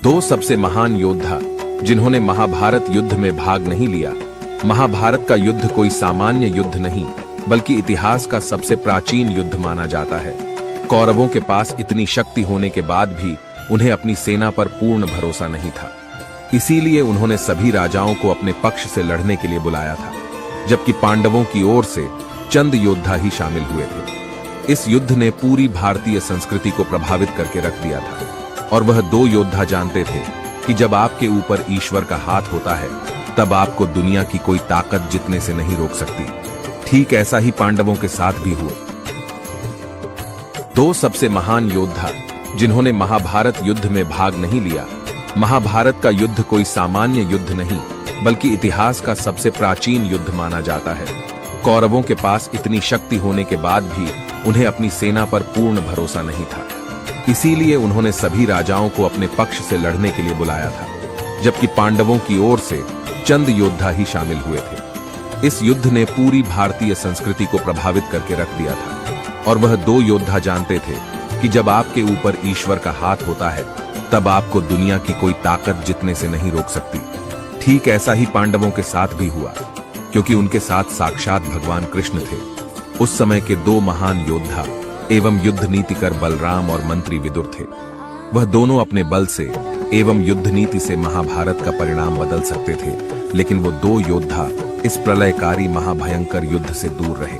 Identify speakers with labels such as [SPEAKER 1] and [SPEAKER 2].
[SPEAKER 1] दो सबसे महान योद्धा जिन्होंने महाभारत युद्ध में भाग नहीं लिया। महाभारत का युद्ध कोई सामान्य युद्ध नहीं, बल्कि इतिहास का सबसे प्राचीन युद्ध माना जाता है। कौरवों के पास इतनी शक्ति होने के बाद भी उन्हें अपनी सेना पर पूर्ण भरोसा नहीं था। इसीलिए उन्होंने सभी राजाओं को अपने पक्ष से लड़ने के लिए बुलाया था, जबकि पांडवों की ओर से चंद योद्धा ही शामिल हुए थे। इस युद्ध ने पूरी भारतीय संस्कृति को प्रभावित करके रख दिया था, और वह दो योद्धा जानते थे कि जब आपके ऊपर ईश्वर का हाथ होता है, तब आपको दुनिया की कोई ताकत जीतने से नहीं रोक सकती। ठीक ऐसा ही पांडवों के साथ भी हुआ। दो सबसे महान योद्धा जिन्होंने महाभारत युद्ध में भाग नहीं लिया। महाभारत का युद्ध कोई सामान्य युद्ध नहीं, बल्कि इतिहास का सबसे प्राचीन युद्ध माना जाता है। कौरवों के पास इतनी शक्ति होने के बाद भी उन्हें अपनी सेना पर पूर्ण भरोसा नहीं था। इसीलिए उन्होंने सभी राजाओं को अपने पक्ष से लड़ने के लिए बुलाया था, जबकि पांडवों की ओर से चंद योद्धा ही शामिल हुए थे। इस युद्ध ने पूरी भारतीय संस्कृति को प्रभावित करके रख दिया था, और वह दो योद्धा जानते थे कि जब आपके ऊपर ईश्वर का हाथ होता है, तब आपको दुनिया की कोई ताकत जीतने से नहीं रोक सकती। ठीक ऐसा ही पांडवों के साथ भी हुआ, क्योंकि उनके साथ साक्षात भगवान कृष्ण थे। उस समय के दो महान योद्धा एवं युद्ध नीतिकर बलराम और मंत्री विदुर थे। वह दोनों अपने बल से एवं युद्ध नीति से महाभारत का परिणाम बदल सकते थे, लेकिन वो दो योद्धा इस प्रलयकारी महाभयंकर युद्ध से दूर रहे।